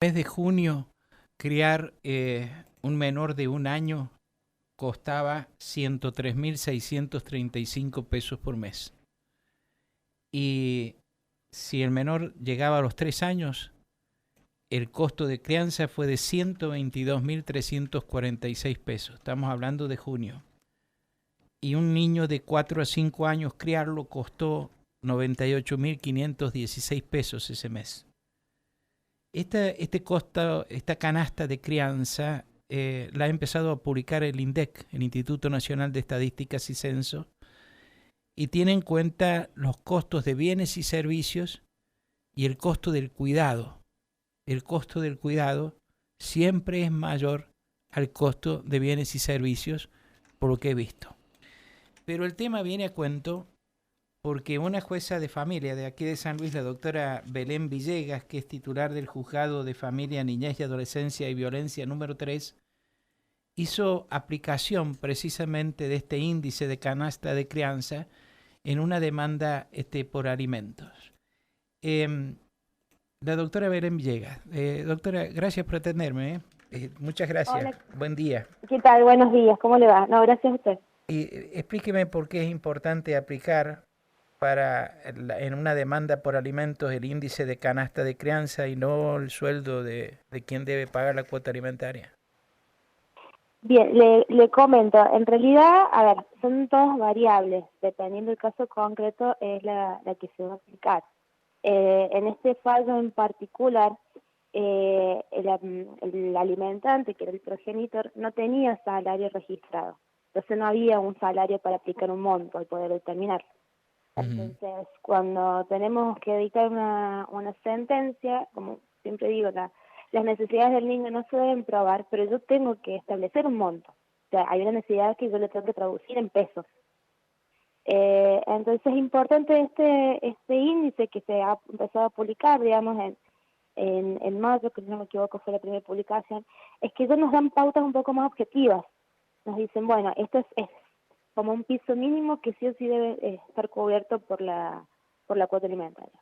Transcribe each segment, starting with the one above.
Mes de junio, criar un menor de un año costaba 103.635 pesos por mes. Y si el menor llegaba a los 3 años, el costo de crianza fue de 122.346 pesos. Estamos hablando de junio. Y un niño de 4 a 5 años criarlo costó 98.516 pesos ese mes. Esta canasta de crianza la ha empezado a publicar el INDEC, el Instituto Nacional de Estadísticas y Censo, y tiene en cuenta los costos de bienes y servicios y el costo del cuidado. El costo del cuidado siempre es mayor al costo de bienes y servicios, por lo que he visto. Pero el tema viene a cuento porque una jueza de familia de aquí de San Luis, la doctora Belén Villegas, que es titular del Juzgado de Familia, Niñez y Adolescencia y Violencia número 3, hizo aplicación precisamente de este índice de canasta de crianza en una demanda por alimentos. La doctora Belén Villegas. Doctora, gracias por atenderme. Muchas gracias. Hola, Buen día. ¿qué tal? Buenos días, ¿cómo le va? No, gracias a usted. Y explíqueme por qué es importante aplicar en una demanda por alimentos el índice de canasta de crianza y no el sueldo de quien debe pagar la cuota alimentaria. Bien, le comento, en realidad, a ver, son todas variables, dependiendo del caso concreto es la que se va a aplicar. En este fallo en particular, el alimentante, que era el progenitor, no tenía salario registrado, entonces no había un salario para aplicar un monto al poder determinarlo. Entonces, cuando tenemos que dictar una sentencia, como siempre digo, las necesidades del niño no se deben probar, pero yo tengo que establecer un monto. O sea, hay una necesidad que yo le tengo que traducir en pesos. Entonces es importante este índice que se ha empezado a publicar, digamos, en mayo, que si no me equivoco fue la primera publicación, es que ellos nos dan pautas un poco más objetivas. Nos dicen, bueno, esto es como un piso mínimo que sí o sí debe estar cubierto por la cuota alimentaria.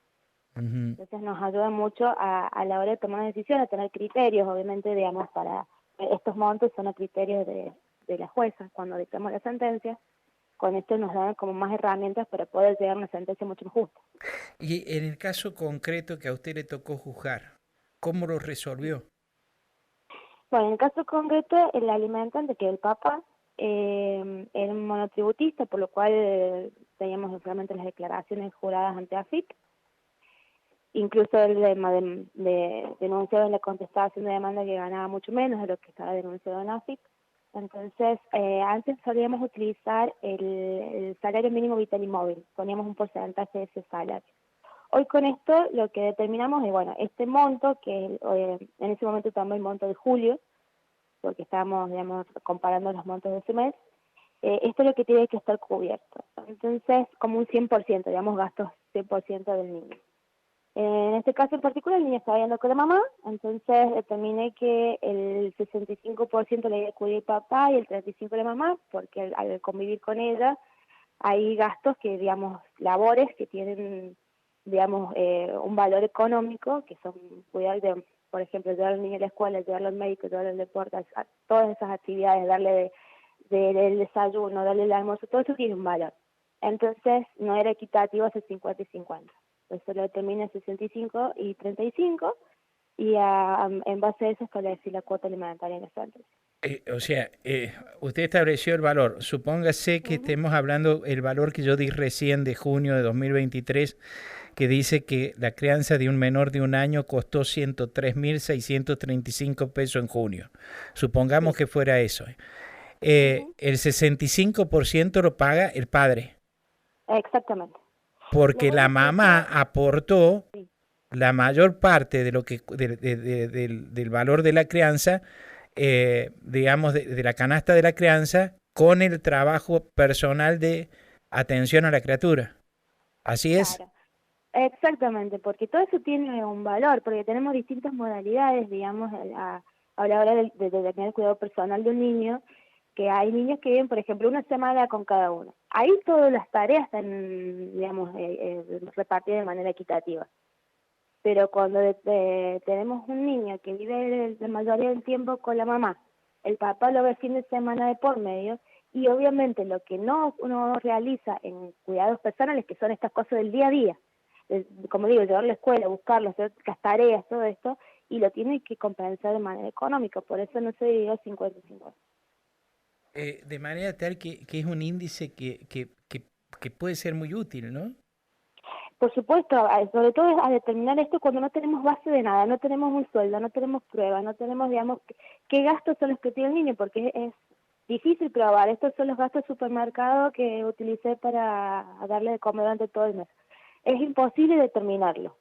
Entonces nos ayuda mucho a la hora de tomar una decisión, a tener criterios, obviamente, digamos, para estos montos son a criterios de la jueza cuando dictamos la sentencia. Con esto nos dan como más herramientas para poder llegar a una sentencia mucho más justa. Y en el caso concreto que a usted le tocó juzgar, ¿cómo lo resolvió? Bueno, en el caso concreto, el alimentante, que el papá, era un monotributista, por lo cual teníamos realmente las declaraciones juradas ante AFIP. Incluso él denunciaba en la contestación de demanda que ganaba mucho menos de lo que estaba denunciado en AFIP. Entonces, antes solíamos utilizar el salario mínimo vital y móvil, poníamos un porcentaje de ese salario. Hoy con esto lo que determinamos es, bueno, este monto, que en ese momento tomé el monto de julio, porque estábamos, digamos, comparando los montos de ese mes, esto es lo que tiene que estar cubierto. Entonces, como un 100%, digamos, gastos 100% del niño. En este caso en particular, el niño estaba viviendo con la mamá, entonces determiné que el 65% le iba a cubrir el papá y el 35% la mamá, porque al convivir con ella hay gastos que, digamos, labores que tienen, digamos, un valor económico, que son cuidar de, por ejemplo, llevar al niño a la escuela, llevarlo al médico, llevarlo al deporte, todas esas actividades, darle del desayuno, darle el almuerzo, todo eso tiene un valor. Entonces no era equitativo hacer 50 y 50. Eso lo determina 65 y 35 y en base a eso establecí la cuota alimentaria en la sentencia. Usted estableció el valor. Supóngase que estemos hablando el valor que yo di recién de junio de 2023, que dice que la crianza de un menor de un año costó 103.635 pesos en junio. Supongamos que fuera eso. El 65% lo paga el padre, Exactamente. Le porque voy a la mamá explicar. aportó Sí, la mayor parte de lo que del valor de la crianza, digamos, de la canasta de la crianza, con el trabajo personal de atención a la criatura. Así es. claro. Exactamente, porque todo eso tiene un valor, porque tenemos distintas modalidades, digamos, a la hora de tener cuidado personal de un niño, que hay niños que viven, por ejemplo, una semana con cada uno. Ahí todas las tareas están, digamos, repartidas de manera equitativa. Pero cuando tenemos un niño que vive la mayoría del tiempo con la mamá, el papá lo ve fin de semana de por medio, y obviamente lo que no uno realiza en cuidados personales, que son estas cosas del día a día, como digo, llevar a la escuela, buscarlo, hacer las tareas, todo esto, y lo tiene que compensar de manera económica, por eso no se divide 50-50. De manera tal que es un índice que puede ser muy útil, ¿no? Por supuesto, sobre todo a determinar esto cuando no tenemos base de nada, no tenemos un sueldo, no tenemos pruebas, no tenemos, digamos, qué gastos son los que tiene el niño, porque es difícil probar. Estos son los gastos de supermercado que utilicé para darle de comer durante todo el mes. Es imposible determinarlo.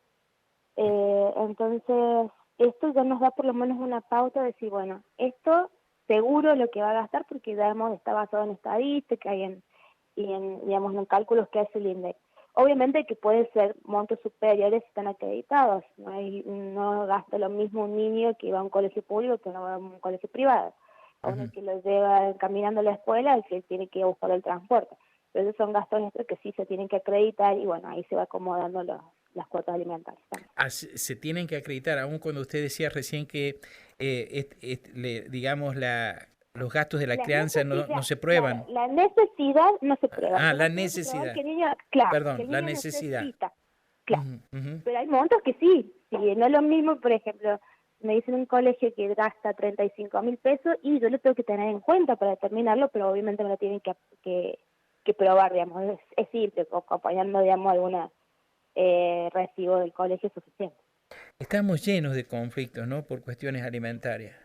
Entonces, esto ya nos da por lo menos una pauta de decir, bueno, esto seguro lo que va a gastar, porque digamos, está basado en estadística y en digamos, en cálculos que hace el INDEC. Obviamente que puede ser montos superiores si están acreditados, no gasta lo mismo un niño que va a un colegio público que no va a un colegio privado, a uno que lo lleva caminando a la escuela y que tiene que buscar el transporte. Pero esos son gastos extras que sí se tienen que acreditar y bueno, ahí se va acomodando las cuotas alimentarias. Se tienen que acreditar, aun cuando usted decía recién que, digamos, los gastos de la La crianza no necesidad, se claro, prueban. la necesidad no se prueba. Ah, Solo la tiene que probar que necesidad. el niño, claro, que Perdón, el la niño necesidad. necesita, claro. Ujú, ujú. Pero hay montos que sí, no es lo mismo, por ejemplo, me dicen un colegio que gasta 35.000 pesos y yo lo tengo que tener en cuenta para determinarlo, pero obviamente me lo tienen que probar, digamos, es simple, acompañando, digamos, alguna recibo del colegio suficiente. Estamos llenos de conflictos, ¿no? Por cuestiones alimentarias.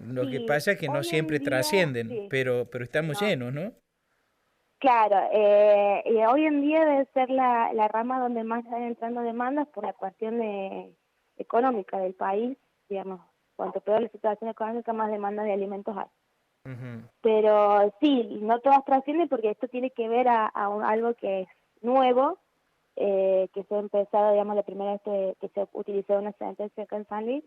Lo que Sí, pasa es que no hoy siempre en día, trascienden, sí, pero estamos no. llenos, ¿no? Claro, y hoy en día debe ser la rama donde más están entrando demandas por la cuestión económica del país, digamos, cuanto peor la situación económica, más demanda de alimentos hay. Ujú. Pero sí, no todas trascienden porque esto tiene que ver algo que es nuevo, que se ha empezado, digamos, la primera vez que se utilizó una sentencia acá en San Luis,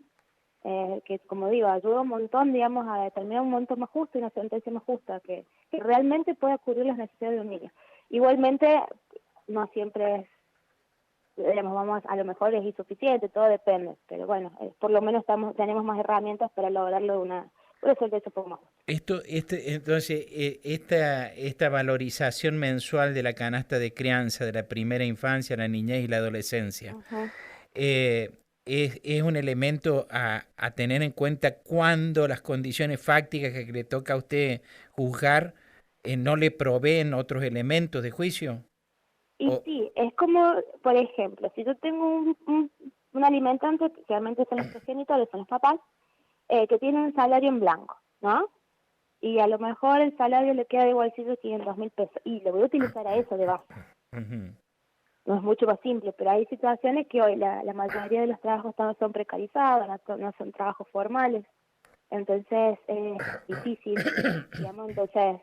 que como digo, ayuda un montón, digamos, a determinar un monto más justo y una sentencia más justa, que realmente pueda cubrir las necesidades de un niño. Igualmente, no siempre es, digamos, a lo mejor es insuficiente, todo depende, pero bueno, por lo menos tenemos más herramientas para lograrlo una sentencia un poco más justa. Entonces, esta valorización mensual de la canasta de crianza de la primera infancia, la niñez y la adolescencia, Ujú. eh, es un elemento a tener en cuenta cuando las condiciones fácticas que le toca a usted juzgar no le proveen otros elementos de juicio. Y O, sí, es como, por ejemplo, si yo tengo un alimentante, que realmente son los progenitores, son los papás, que tienen un salario en blanco, ¿no? Y a lo mejor el salario le queda de bolsillo 500.000 pesos, y lo voy a utilizar a eso de base. ujú, No es mucho más simple, pero hay situaciones que hoy la mayoría de los trabajos no son precarizados, no son trabajos formales, entonces es difícil, digamos, entonces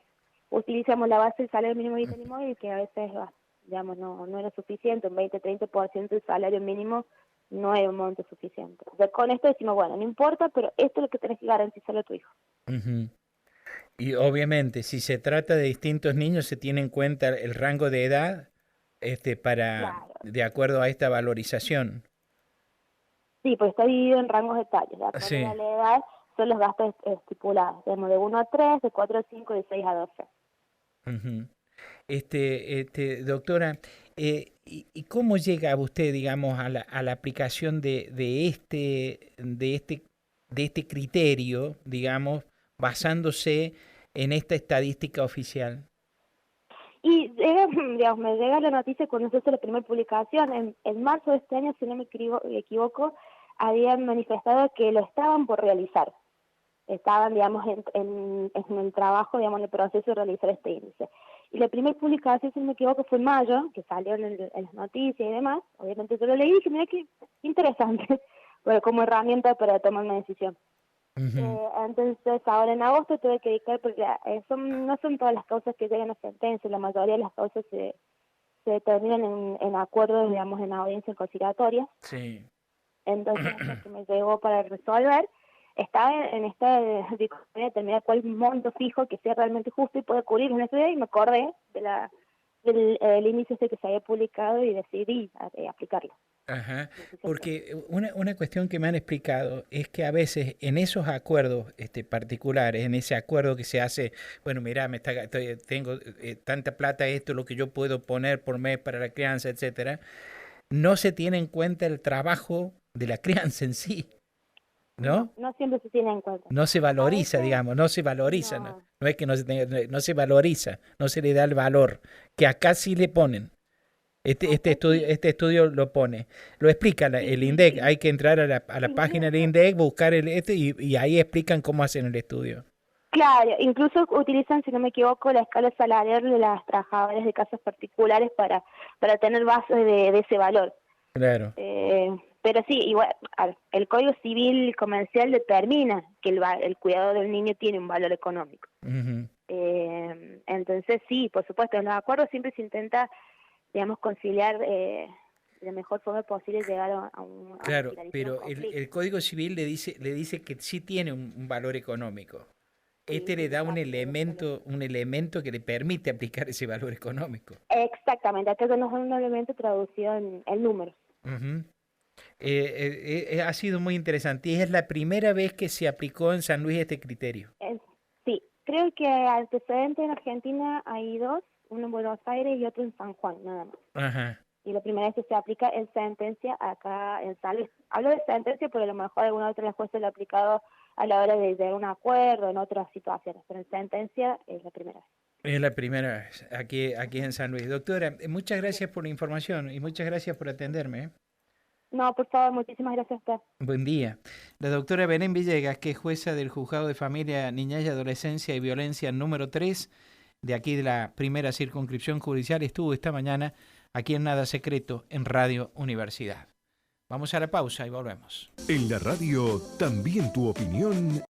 utilizamos la base del salario mínimo vital y móvil, que a veces, digamos, no era suficiente, un 20-30% del salario mínimo no es un monto suficiente. O sea, con esto decimos, bueno, no importa, pero esto es lo que tenés que garantizarle a tu hijo. ujú. Y obviamente, si se trata de distintos niños, se tiene en cuenta el rango de edad, Claro. de acuerdo a esta valorización. Sí, pues está dividido en rangos etarios, de acuerdo a Sí. la edad son los gastos estipulados, digamos, de 1 a 3, de 4 a 5, de 6 a 12. Ujú. Doctora, y cómo llega usted, digamos, a la aplicación de este criterio, digamos, basándose en esta estadística oficial? Y llega, digamos, me llega la noticia cuando se hizo la primera publicación. En marzo de este año, si no me equivoco, habían manifestado que lo estaban por realizar. Estaban, digamos, en el trabajo, digamos, en el proceso de realizar este índice. Y la primera publicación, si no me equivoco, fue en mayo, que salió en las noticias y demás. Obviamente yo lo leí y dije, mira qué interesante, bueno, como herramienta para tomar una decisión. Ujú, Entonces, ahora en agosto tuve que dictar, porque no son todas las causas que llegan a sentencia, la mayoría de las causas se determinan en acuerdos, digamos, en audiencias conciliatorias. sí. Entonces, hasta que me llegó para resolver, estaba en esta dicotomía de determinar cuál monto fijo que sea realmente justo y pueda cubrir una necesidad, y me acordé del índice este que se había publicado y decidí aplicarlo. Ajá, No sé si porque una cuestión que me han explicado es que a veces en esos acuerdos particulares, en ese acuerdo que se hace, bueno, mira, tengo tanta plata, esto es lo que yo puedo poner por mes para la crianza, etcétera, no se tiene en cuenta el trabajo de la crianza en sí, no, ¿no? no siempre se tiene en cuenta. No se A valoriza, veces, digamos, no se valoriza, no, no. no es que no se no se valoriza, no se le da el valor, que acá sí le ponen. Acá sí, Este estudio lo pone, lo explica sí, el sí, INDEC, sí. hay que entrar a la página del INDEC, buscar y ahí explican cómo hacen el estudio. Claro, incluso utilizan, si no me equivoco, la escala salarial de las trabajadoras de casas particulares para tener base de ese valor. Claro. Pero sí, igual, el Código Civil Comercial determina que el cuidado del niño tiene un valor económico. Ujú. Entonces, sí, por supuesto, en los acuerdos siempre se intenta, digamos, conciliar de la mejor forma posible, llegar a una Claro, finalización pero conflicto. el Código Civil le dice que sí tiene un valor económico. Sí, Este sí, le da exacto. un elemento que le permite aplicar ese valor económico. Exactamente, acá no es un elemento traducido en números. Ujú. Ha sido muy interesante y es la primera vez que se aplicó en San Luis este criterio. Sí, creo que antecedentes en Argentina hay dos, uno en Buenos Aires y otro en San Juan, nada más. Ajá. Y la primera vez que se aplica en sentencia acá en San Luis. Hablo de sentencia porque a lo mejor alguna otra jueces lo ha aplicado a la hora de llegar a un acuerdo en otras situaciones, pero en sentencia es la primera vez. Es la primera vez aquí en San Luis. Doctora, muchas Sí. gracias por la información y muchas gracias por atenderme. No, por favor, muchísimas gracias a usted. Buen día. La doctora Belén Villegas, que es jueza del Juzgado de Familia, Niñez y Adolescencia y Violencia número 3, de aquí de la primera circunscripción judicial, estuvo esta mañana aquí en Nada Secreto, en Radio Universidad. Vamos a la pausa y volvemos. En la radio, también tu opinión